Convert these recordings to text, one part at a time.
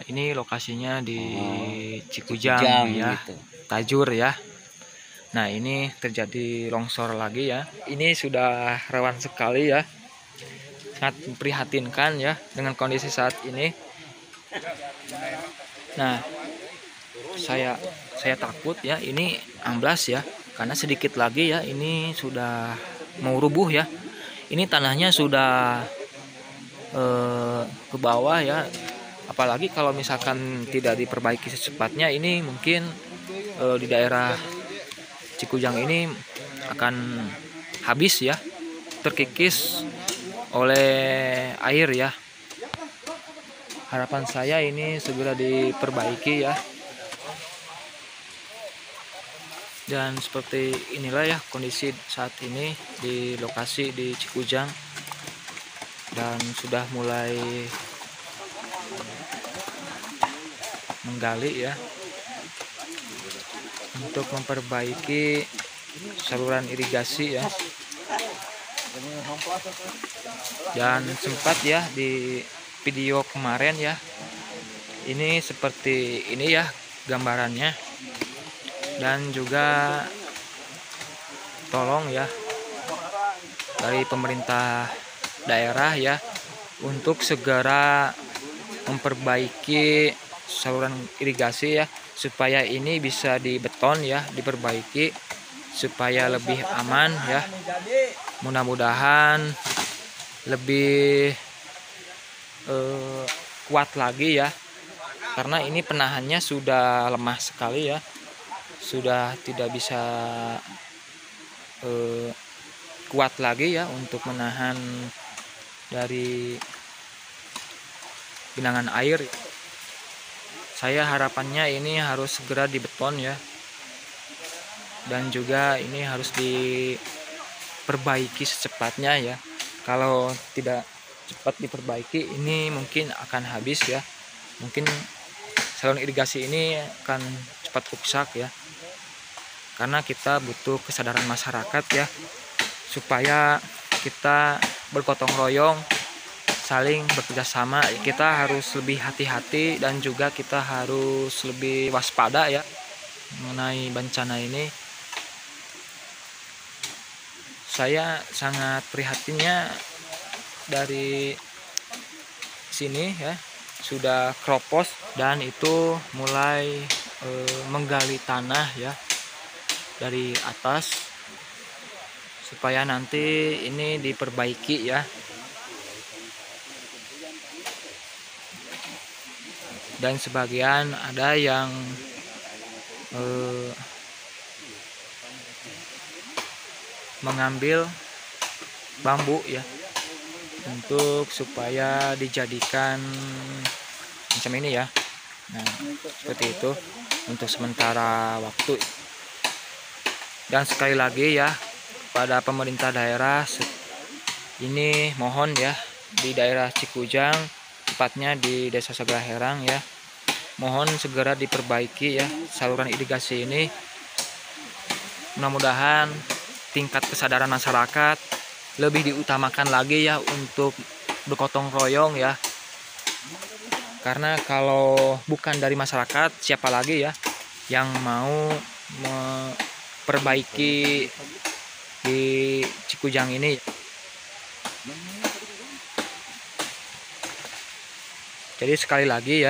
ini lokasinya di Cikujang Cikujang ya, gitu. Tajur ya. Nah, ini terjadi longsor lagi ya. Ini sudah rawan sekali ya. Sangat memprihatinkan ya dengan kondisi saat ini. Nah, saya takut ya ini amblas ya, karena sedikit lagi ya ini sudah mau rubuh ya. Ini tanahnya sudah ke bawah ya. Apalagi kalau misalkan tidak diperbaiki secepatnya, ini mungkin di daerah Cikujang ini akan habis ya, terkikis oleh air ya. Harapan saya ini segera diperbaiki ya. Dan seperti inilah ya kondisi saat ini di lokasi di Cikujang, dan sudah mulai menggali ya untuk memperbaiki saluran irigasi ya. Dan sempat ya di video kemarin ya, ini seperti ini ya gambarannya. Dan juga tolong ya dari pemerintah daerah ya untuk segera memperbaiki saluran irigasi ya, supaya ini bisa dibeton ya, diperbaiki supaya lebih aman ya. Mudah-mudahan lebih kuat lagi ya, karena ini penahannya sudah lemah sekali ya, sudah tidak bisa kuat lagi ya untuk menahan dari genangan air. Saya harapannya ini harus segera dibeton ya, dan juga ini harus diperbaiki secepatnya ya. Kalau tidak cepat diperbaiki, ini mungkin akan habis ya. Mungkin saluran irigasi ini akan cepat rusak ya, karena kita butuh kesadaran masyarakat ya, supaya kita bergotong royong, saling bekerja sama. Kita harus lebih hati-hati dan juga kita harus lebih waspada ya mengenai bencana ini. Saya sangat prihatinnya dari sini ya, sudah keropos dan itu mulai menggali tanah ya dari atas, supaya nanti ini diperbaiki ya. Dan sebagian ada yang mengambil bambu ya untuk supaya dijadikan macam ini ya. Nah, seperti itu untuk sementara waktu. Dan sekali lagi ya pada pemerintah daerah ini, mohon ya di daerah Cikujang, tepatnya di Desa Segaherang ya, mohon segera diperbaiki ya saluran irigasi ini. Mudah-mudahan tingkat kesadaran masyarakat lebih diutamakan lagi ya untuk bergotong royong ya, karena kalau bukan dari masyarakat, siapa lagi ya yang mau memperbaiki di Cikujang ini. Jadi sekali lagi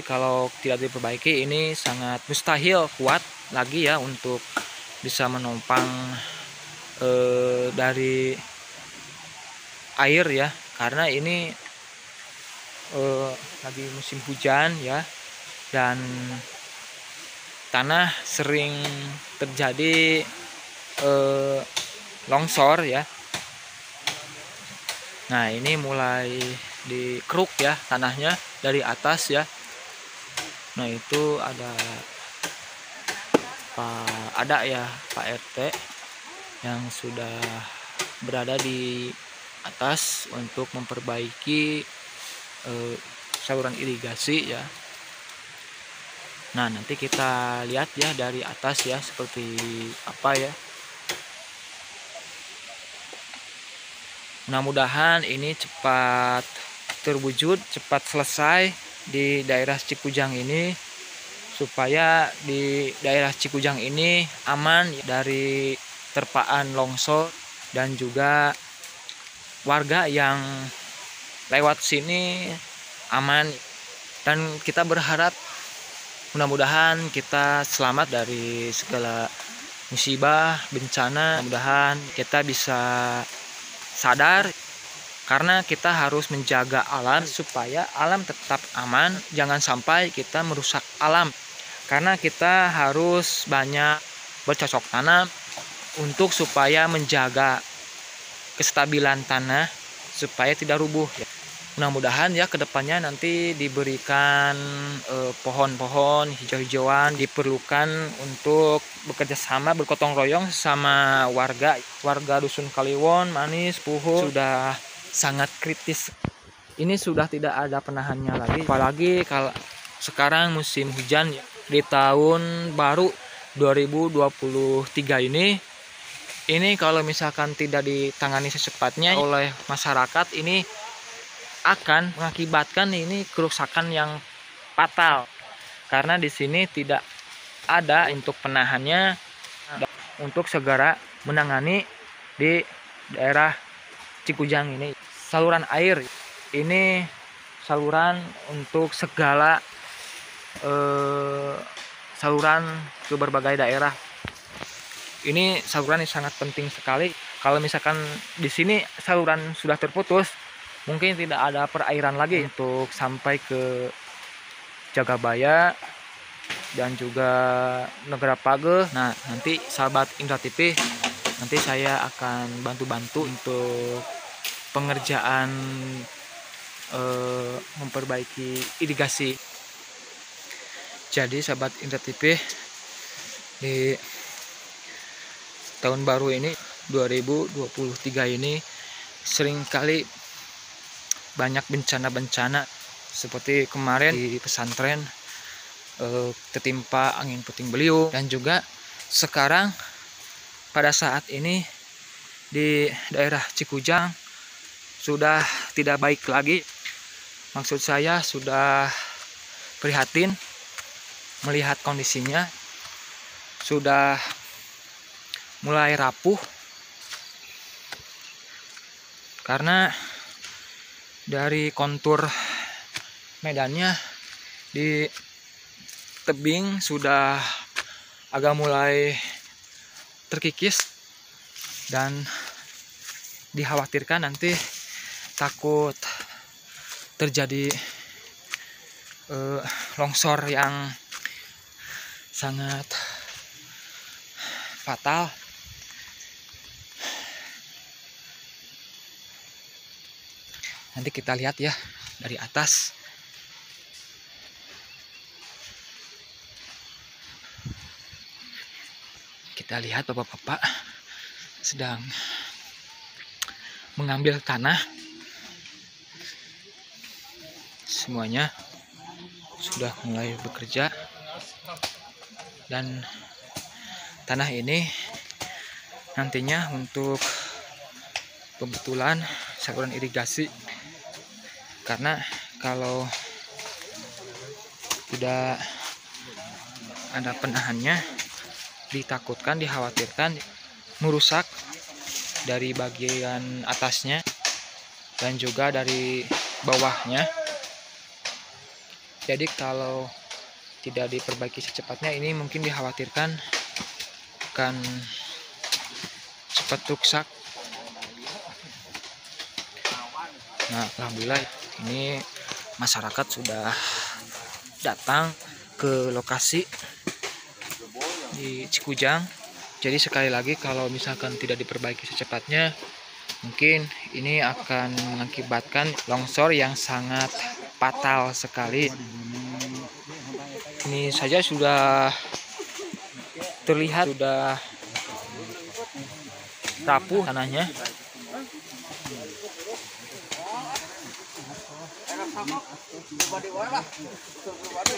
kalau tidak diperbaiki, ini sangat mustahil kuat lagi ya untuk bisa menopang dari air ya, karena ini lagi musim hujan ya, dan tanah sering terjadi longsor ya. Nah, ini mulai dikeruk ya tanahnya dari atas ya. Nah, itu ada Pak RT yang sudah berada di atas untuk memperbaiki saluran irigasi ya. Nah, nanti kita lihat ya dari atas ya seperti apa ya. Mudah-mudahan ini cepat terwujud, cepat selesai di daerah Cikujang ini, supaya di daerah Cikujang ini aman dari terpaan longsor dan juga warga yang lewat sini aman. Dan kita berharap mudah-mudahan kita selamat dari segala musibah, bencana. Mudah-mudahan kita bisa sadar karena kita harus menjaga alam supaya alam tetap aman. Jangan sampai kita merusak alam, karena kita harus banyak bercocok tanam untuk supaya menjaga kestabilan tanah supaya tidak rubuh. Mudah-mudahan ya kedepannya nanti diberikan pohon-pohon hijau-hijauan, diperlukan untuk bekerja sama, bergotong royong sama warga Dusun Kaliwon, Manis, Puhur. Sudah sangat kritis. Ini sudah tidak ada penahannya lagi. Apalagi kalau sekarang musim hujan ya, di tahun baru 2023 ini kalau misalkan tidak ditangani secepatnya oleh masyarakat, ini akan mengakibatkan ini kerusakan yang fatal, karena di sini tidak ada untuk penahannya untuk segera menangani di daerah Cikujang ini. Saluran air ini saluran untuk segala saluran ke berbagai daerah. Ini saluran yang sangat penting sekali. Kalau misalkan di sini saluran sudah terputus, mungkin tidak ada perairan lagi untuk sampai ke Jagabaya dan juga Negara Page. Nah, nanti sahabat Indra TV, nanti saya akan bantu-bantu untuk pengerjaan memperbaiki irigasi. Jadi sahabat Indra TV, di tahun baru ini 2023 ini seringkali banyak bencana-bencana seperti kemarin di pesantren tertimpa angin puting beliung, dan juga sekarang pada saat ini di daerah Cikujang sudah tidak baik lagi. Maksud saya sudah prihatin melihat kondisinya sudah mulai rapuh, karena dari kontur medannya di tebing sudah agak mulai terkikis, dan dikhawatirkan nanti takut terjadi longsor yang sangat fatal. Nanti kita lihat ya dari atas. Kita lihat bapak-bapak sedang mengambil tanah. Semuanya sudah mulai bekerja, dan tanah ini nantinya untuk pembetulan saluran irigasi, karena kalau tidak ada penahannya ditakutkan, dikhawatirkan merusak dari bagian atasnya dan juga dari bawahnya. Jadi kalau tidak diperbaiki secepatnya, ini mungkin dikhawatirkan akan cepat rusak. Nah, alhamdulillah ini masyarakat sudah datang ke lokasi di Cikujang. Jadi sekali lagi, kalau misalkan tidak diperbaiki secepatnya, mungkin ini akan mengakibatkan longsor yang sangat fatal sekali. Ini saja sudah terlihat sudah rapuh tanahnya.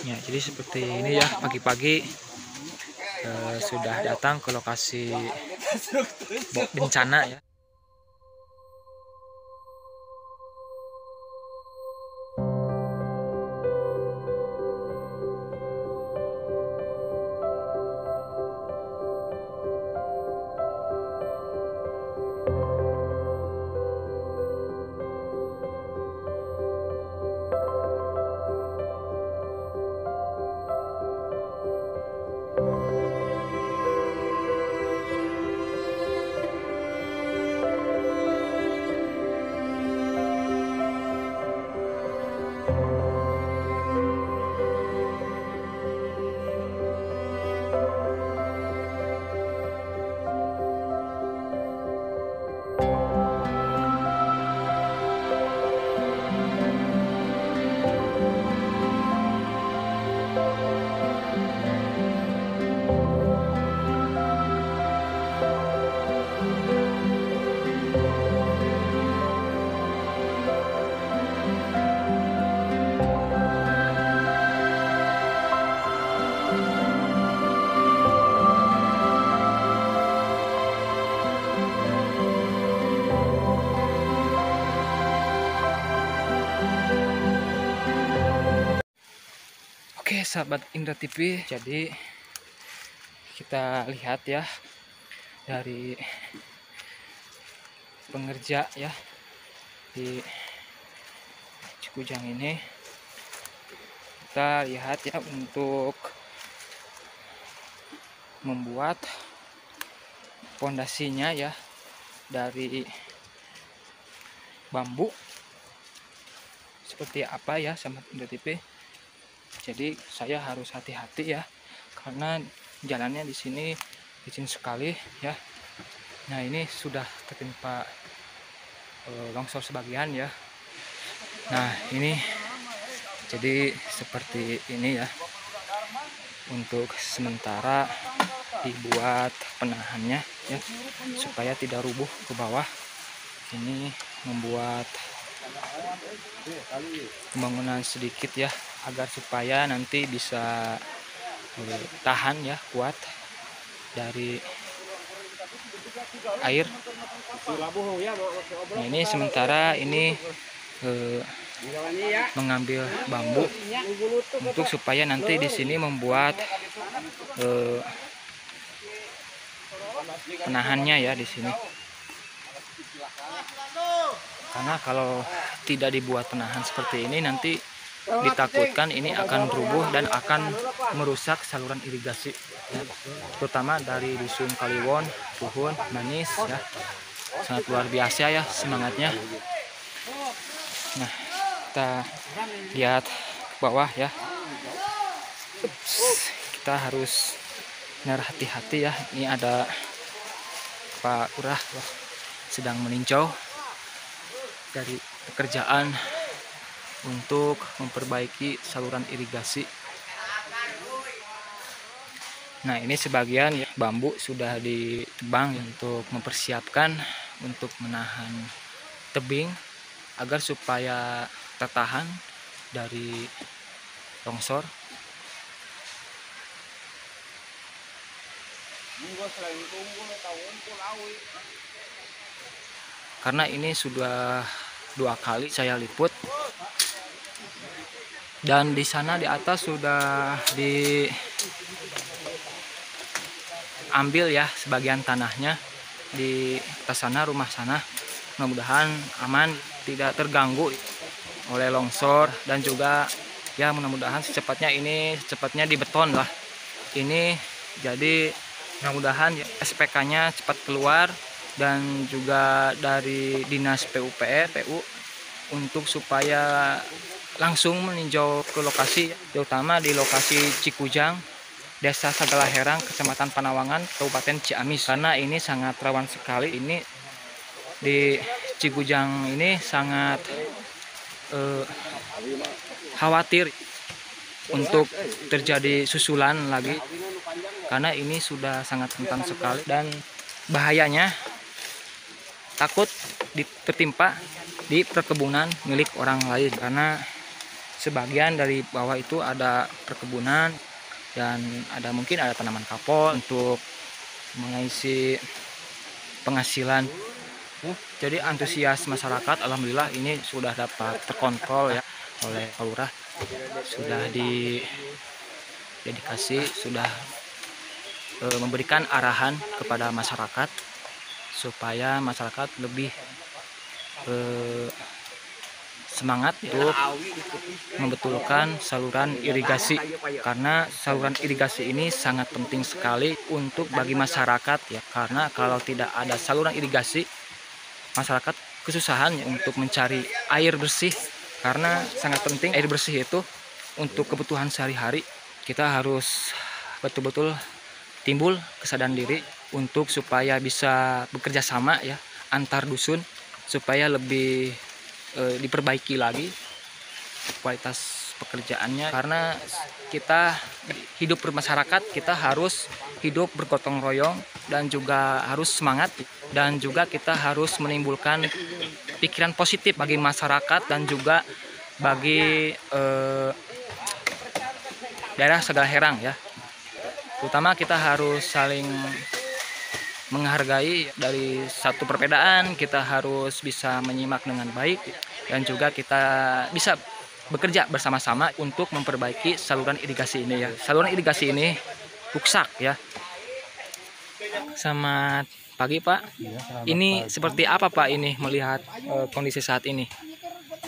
Ya, jadi seperti ini ya, pagi-pagi sudah datang ke lokasi bencana ya. sahabat Indra TV, jadi kita lihat ya dari pengerja ya di Cikujang ini, kita lihat ya untuk membuat pondasinya ya dari bambu seperti apa ya sahabat Indra TV. Jadi saya harus hati-hati ya karena jalannya di sini licin sekali ya. Nah, ini sudah tertimpa longsor sebagian ya. Nah, ini jadi seperti ini ya. Untuk sementara dibuat penahannya ya supaya tidak rubuh ke bawah. Ini membuat pembangunan sedikit ya agar supaya nanti bisa tahan ya, kuat dari air. Nah, ini sementara ini mengambil bambu untuk supaya nanti di sini membuat penahannya ya di sini. Karena kalau tidak dibuat penahan seperti ini, nanti ditakutkan ini akan rubuh dan akan merusak saluran irigasi ya. Terutama dari dusun Kaliwon, Puhun, Manis ya. Sangat luar biasa ya semangatnya. Nah, kita lihat ke bawah ya. Kita harus benar hati-hati ya. Ini ada Pak Lurah sedang meninjau dari pekerjaan untuk memperbaiki saluran irigasi. Nah, ini sebagian ya, bambu sudah ditebang untuk mempersiapkan untuk menahan tebing agar supaya tertahan dari longsor. Karena ini sudah 2 kali saya liput, dan di sana di atas sudah diambil ya sebagian tanahnya di atas sana, rumah sana. Mudah-mudahan aman, tidak terganggu oleh longsor, dan juga ya mudah-mudahan secepatnya dibeton lah ini. Jadi mudah-mudahan ya, SPK-nya cepat keluar dan juga dari dinas PUPR PU untuk supaya langsung meninjau ke lokasi, terutama di lokasi Cikujang, Desa Sagalaherang, Kecamatan Panawangan, Kabupaten Ciamis, karena ini sangat rawan sekali. Ini di Cikujang ini sangat khawatir untuk terjadi susulan lagi, karena ini sudah sangat rentan sekali, dan bahayanya takut tertimpa di perkebunan milik orang lain, karena sebagian dari bawah itu ada perkebunan dan mungkin ada tanaman kapol untuk mengisi penghasilan. Jadi antusias masyarakat alhamdulillah ini sudah dapat terkontrol ya oleh Pak Lurah, sudah didedikasi, sudah memberikan arahan kepada masyarakat supaya masyarakat lebih semangat untuk membetulkan saluran irigasi, karena saluran irigasi ini sangat penting sekali untuk bagi masyarakat ya. Karena kalau tidak ada saluran irigasi, masyarakat kesusahan ya untuk mencari air bersih, karena sangat penting air bersih itu untuk kebutuhan sehari-hari. Kita harus betul-betul timbul kesadaran diri untuk supaya bisa bekerja sama ya antar dusun, supaya lebih diperbaiki lagi kualitas pekerjaannya. Karena kita hidup bermasyarakat, kita harus hidup bergotong royong dan juga harus semangat, dan juga kita harus menimbulkan pikiran positif bagi masyarakat dan juga bagi daerah Sagalaherang ya. Terutama kita harus saling menghargai dari satu perbedaan, kita harus bisa menyimak dengan baik, dan juga kita bisa bekerja bersama-sama untuk memperbaiki saluran irigasi ini ya. Saluran irigasi ini rusak ya. Selamat pagi Pak. Iya, selamat Ini pagi. seperti apa Pak ini melihat kondisi saat ini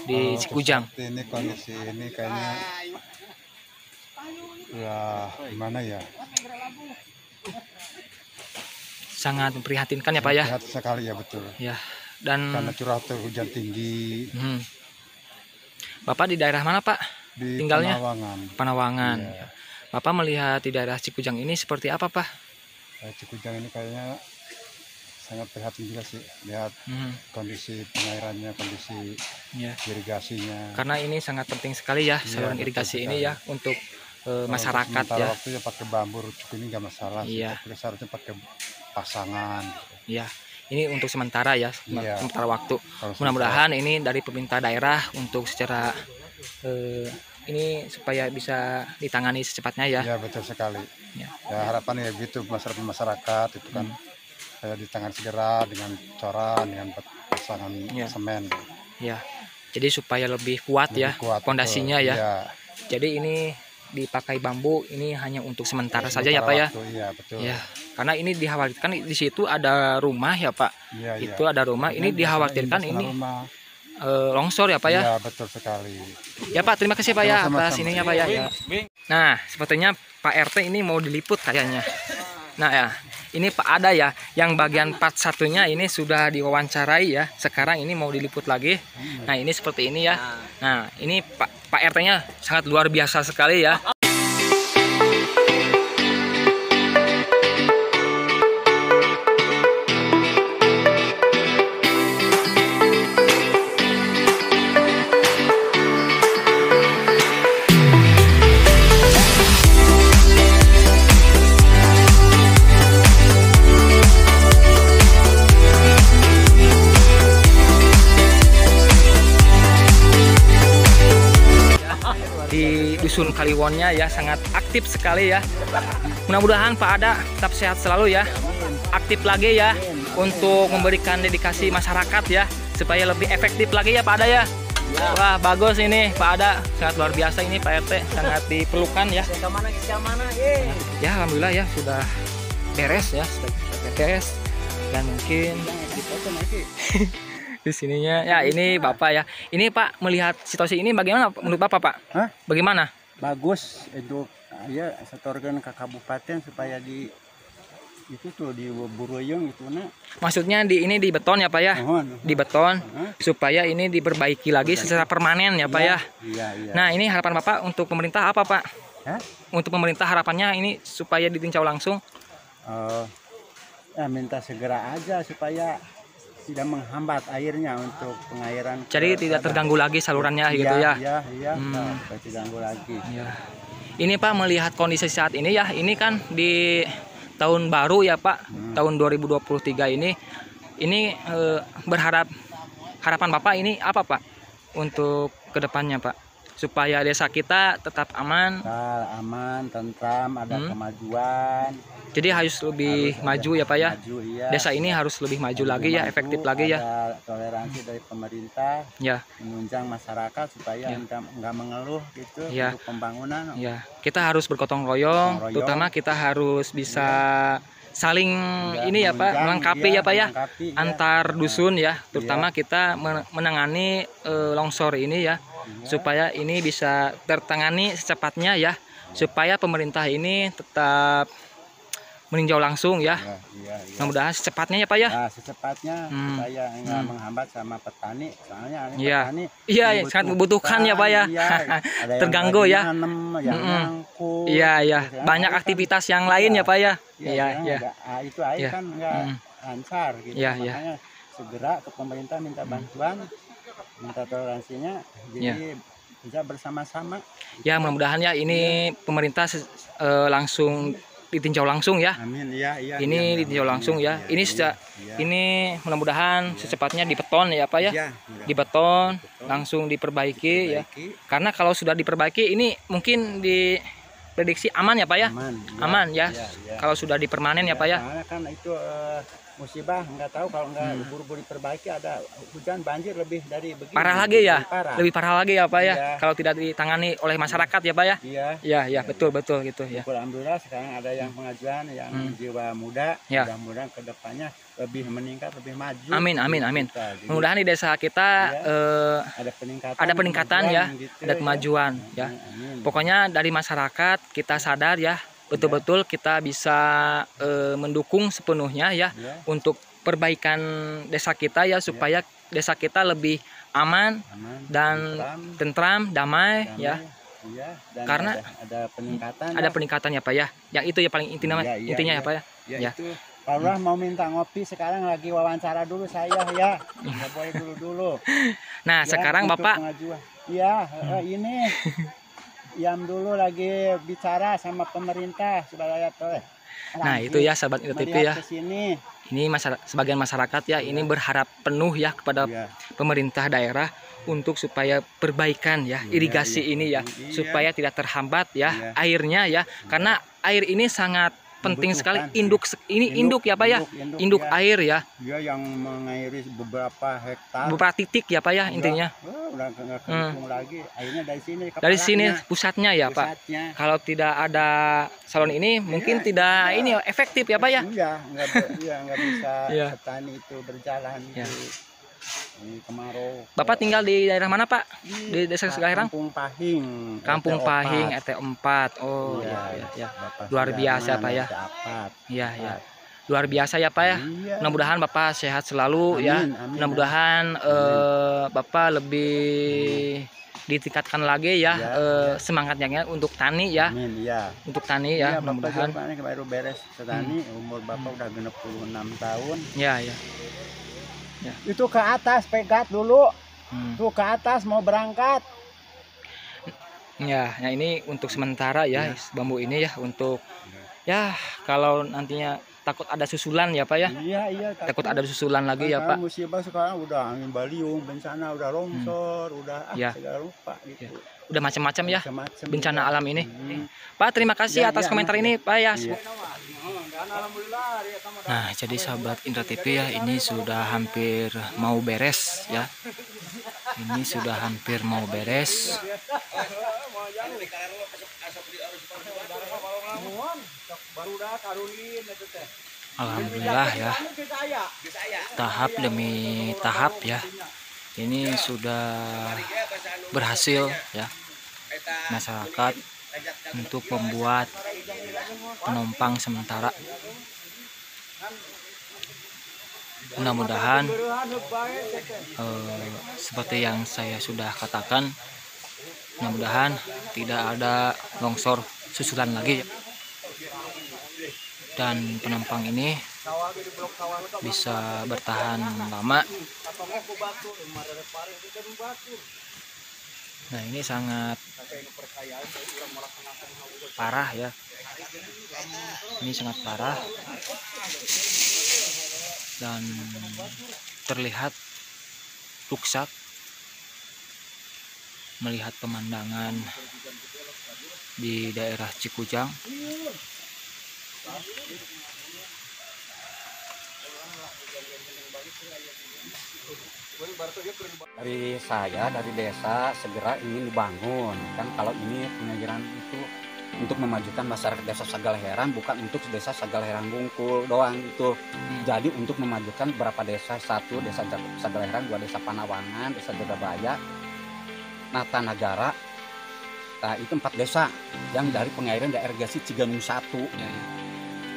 di Cikujang? Seperti ini kondisi ini kayaknya ya gimana ya? Sangat memprihatinkan ya Pak ya. Prihatin sekali ya, betul. Ya. Dan Karena curah hujan tinggi Bapak di daerah mana Pak? di Tinggalnya? Panawangan. Panawangan. Iya. Bapak melihat di daerah Cikujang ini seperti apa Pak? Cikujang ini kayaknya sangat prihatin juga sih, lihat kondisi pengairannya, kondisi Ya. irigasinya. Karena ini sangat penting sekali ya Iya, saluran betul irigasi sekali. ini ya untuk masyarakat Sementara ya. waktu ya pakai bambu cukup ini nggak masalah sih. Iya. Tapi seharusnya pakai pasangan. Ya. Ini untuk sementara ya, Iya. sementara waktu. Kalau Mudah-mudahan ini dari pemerintah daerah untuk secara ini supaya bisa ditangani secepatnya ya. Ya betul sekali. Ya. Ya harapan ya gitu masyarakat itu kan kayak ditangani segera dengan coran, dengan pasangan Ya. semen. Ya. Jadi supaya lebih kuat ya Lebih kuat, fondasinya betul. ya. Iya. Jadi ini dipakai bambu ini hanya untuk sementara saja ya Pak ya. Waktu, iya betul. Ya. Karena ini dikhawatirkan di situ ada rumah ya Pak. Iya, iya. Itu ada rumah. Ini dikhawatirkan ini rumah. longsor ya Pak ya. Iya betul sekali. Ya Pak, terima kasih Pak ya Sama-sama. atas ininya Pak ya. Nah, sepertinya Pak RT ini mau diliput kayaknya. Nah ya, ini Pak Ada ya, yang bagian part satunya ini sudah diwawancarai ya. Sekarang ini mau diliput lagi. Nah ini seperti ini ya. Nah ini Pak RT-nya sangat luar biasa sekali ya. Di dusun Kaliwonnya ya sangat aktif sekali ya. Mudah-mudahan Pak Ada tetap sehat selalu ya, aktif lagi ya untuk memberikan dedikasi masyarakat ya supaya lebih efektif lagi ya Pak Ada ya. Wah bagus ini Pak Ada, sangat luar biasa ini Pak RT, sangat diperlukan ya. Ya alhamdulillah ya sudah beres ya, sudah beres dan mungkin di sininya ya ini Bapak ya. Ini Pak melihat situasi ini bagaimana menurut Bapak Pak? Hah? Bagaimana? Bagus untuk ya setorkan ke kabupaten supaya di itu tuh di Buruyung itu nah. Maksudnya ini di beton ya Pak ya? Di beton supaya ini diperbaiki lagi secara permanen ya Pak ya. Iya, iya. Nah, ini harapan Bapak untuk pemerintah apa Pak? Hah? Untuk pemerintah harapannya ini supaya ditinjau langsung. Ya minta segera aja supaya tidak menghambat airnya untuk pengairan. Jadi tidak terganggu lagi salurannya gitu ya. Iya, supaya tidak terganggu lagi. Ya. Ini Pak melihat kondisi saat ini ya, ini kan di tahun baru ya Pak, tahun 2023 ini harapan Bapak ini apa Pak untuk kedepannya Pak, supaya desa kita tetap aman. Aman, tentram, ada kemajuan. Jadi harus lebih maju ya Pak ya. Maju, iya. Desa ini harus lebih maju lagi ya, efektif lagi ya. Ada toleransi dari pemerintah. Ya. Menunjang masyarakat supaya Ya. nggak mengeluh gitu Ya. untuk pembangunan. Ya, kita harus bergotong royong, terutama kita harus bisa saling ini ya Pak, melengkapi ya Pak ya, antar dusun ya, terutama kita menangani longsor ini ya, supaya ini bisa tertangani secepatnya ya, supaya pemerintah ini tetap meninjau langsung ya. Iya. Mudah-mudahan secepatnya ya Pak ya. Nah, secepatnya supaya nggak menghambat sama petani, soalnya Iya. petani Iya, sangat membutuhkan ya Pak ya. Iya, ada yang Terganggu lagi ya. nanem, yang ngangkut. Iya, gitu kan. banyak Kan, aktivitas yang lain ya Pak ya. Iya. itu air Iya. kan nggak lancar gitu. Iya. Makanya segera ke pemerintah minta bantuan, minta toleransinya, jadi bisa bersama-sama. Ya, mudah-mudahan ya ini pemerintah langsung ditinjau langsung ya. Amin, iya. Ini ditinjau langsung ya. Ini ini mudah-mudahan secepatnya di beton ya Pak ya. Di beton langsung diperbaiki ya. Karena kalau sudah diperbaiki ini mungkin diprediksi aman ya Pak ya. Aman ya. Kalau sudah dipermanen ya Pak ya. Karena kan itu musibah nggak tahu kalau nggak buru-buru diperbaiki ada hujan banjir lebih dari begini. Parah lagi ya, Lebih lebih parah lagi ya Pak ya, Iya. kalau tidak ditangani oleh masyarakat ya Pak ya. Iya. Ya ya betul gitu ya. Alhamdulillah sekarang ada yang pengajuan yang jiwa muda, Ya. mudah-mudahan kedepannya lebih meningkat, lebih maju. Amin. Kita. Jadi, Mudah-mudahan di desa kita ada peningkatan ya, gitu ada kemajuan ya. Amin. Pokoknya dari masyarakat kita sadar ya, betul-betul kita bisa mendukung sepenuhnya ya Ya. untuk perbaikan desa kita ya, supaya desa kita lebih aman Aman, dan tentram, damai ya. Iya, dan Karena ada peningkatan. Ada peningkatannya Pak ya. Yang itu ya paling intinya ya Pak ya. Ya, Ya. itu Pak Lurah mau minta ngopi sekarang lagi wawancara dulu saya ya. Nggak boleh dulu. Nah, Ya, sekarang untuk Bapak pengajuan. Iya, ini Iam dulu lagi bicara sama pemerintah supaya Nah, itu ya sahabat InfoTV ya. Kesini. Ini sebagian masyarakat ya, ini berharap penuh ya kepada Ya. pemerintah daerah untuk supaya perbaikan ya irigasi ini ya, supaya tidak terhambat ya airnya ya, karena air ini sangat penting sekali. Induk ya Pak ya, induk air ya, Dia yang mengairi beberapa hektar. beberapa titik ya Pak ya intinya. Udah nggak kehitung lagi. Airnya dari sini. Dari sini pusatnya ya Pak. Pusatnya. Kalau tidak ada salon ini mungkin tidak ini efektif ya Pak ya. Iya, nggak bisa Iya. petani itu berjalan Ya. di kemarau. Bapak tinggal di daerah mana Pak? Di desa Segalerang? Kampung Pahing. Kampung RT Pahing 4. RT 4. Oh Iya, ya. Bapak Luar Sudarman, biasa, Pak ya. RT 4. Iya ya. Luar biasa ya Pak ya. Iya. Mudah-mudahan Bapak sehat selalu ya. Amin. Mudah-mudahan Bapak lebih ditingkatkan lagi ya, semangatnya untuk tani ya. Amin, iya. Untuk tani Iya, ya, mudah-mudahan. Bapak juga baru beres petani, umur Bapak udah 66 tahun. Ya ya. Itu ke atas pegat dulu. Hmm. Tuh ke atas mau berangkat. Ya, nah ini untuk sementara ya, bambu ini ya untuk ya kalau nantinya takut ada susulan ya Pak ya. Iya. Takut ada susulan lagi ya Pak. Musibah sekarang udah angin baliung, bencana udah longsor, udah Ya. segala rupa gitu. Udah macam-macam ya Macam-macam bencana juga. alam ini. Hmm. Pak, terima kasih Ya, atas ya, komentar ya. ini Pak ya. Iya. Nah, jadi sahabat Indra TV ya, ini sudah hampir mau beres ya. Ini sudah hampir mau beres. Alhamdulillah ya. Tahap demi tahap ya. Ini sudah berhasil ya masyarakat untuk membuat penumpang sementara. Mudah-mudahan seperti yang saya sudah katakan, mudah-mudahan tidak ada longsor susulan lagi ya. Dan penumpang ini bisa bertahan lama. Nah, ini sangat parah ya. Ini sangat parah dan terlihat rusak melihat pemandangan di daerah Cikujang. Dari saya dari desa segera ingin dibangun kan, kalau ini pengajaran itu untuk memajukan masyarakat desa Sagalaherang, bukan untuk desa Sagalaherang Bungkul doang itu. Jadi untuk memajukan beberapa desa, satu desa Sagalaherang, dua desa Panawangan, desa Jagabaya, Nata Nagara. Nah, itu 4 desa yang dari pengairan daerah irigasi Ciganung 1. Ya, ya.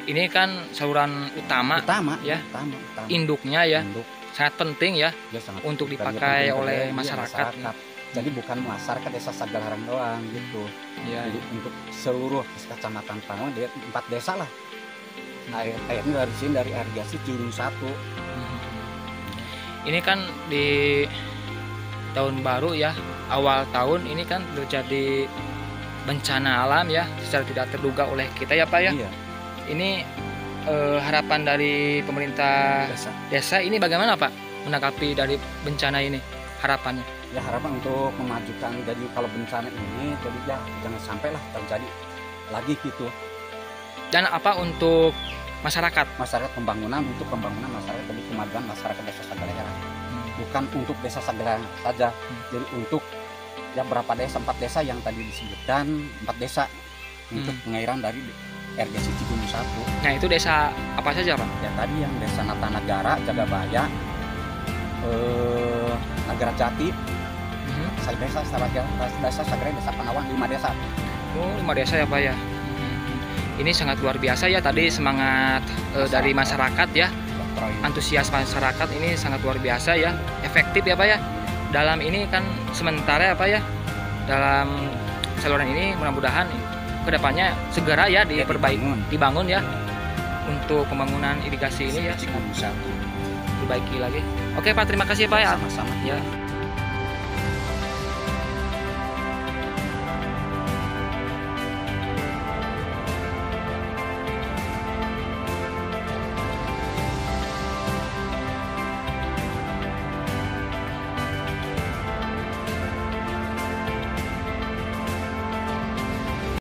Ini kan saluran utama ya. Utama. Induknya ya. Induk. Sangat penting ya Ya, sangat untuk penting. dipakai Iya, oleh iya, masyarakat. Jadi bukan masyarakat desa Sagalaherang doang gitu. Ya, Jadi untuk seluruh kecamatan Panawangan, dia 4 desa lah. Airnya dari sini dari irigasi Ciganung 1. Ini kan di tahun baru ya, awal tahun ini kan terjadi bencana alam ya, secara tidak terduga oleh kita ya Pak ya. Iya. Ini harapan dari pemerintah desa ini bagaimana Pak menanggapi dari bencana ini, harapannya? Ya harapan untuk memajukan, jadi kalau bencana ini jadi ya jangan sampai lah terjadi lagi gitu. Dan apa untuk masyarakat. pembangunan untuk pembangunan masyarakat lebih kemajuan masyarakat Desa Sagaleheran. Bukan untuk Desa Sagaleheran saja. Jadi untuk ya berapa desa, 4 desa yang tadi disebutkan, 4 desa untuk pengairan dari RGC Cigunung 1. Nah, itu desa apa saja, Pak? Ya tadi yang Desa Natanagara, Jagabaya, Nagara Jati, Desa Sagare, Desa Panawan, 5 desa. Oh, 5 desa ya, Pak ya. Ini sangat luar biasa ya tadi semangat dari masyarakat ya. Antusias masyarakat ini sangat luar biasa ya. Efektif ya, Pak ya. Dalam ini kan sementara ya, Pak ya. Dalam saluran ini mudah-mudahan kedepannya segera ya dibangun ya untuk pembangunan irigasi ini ya. Cigunung 1. Diperbaiki lagi. Oke, Pak, terima kasih, Pak ya. Sama-sama. Ya.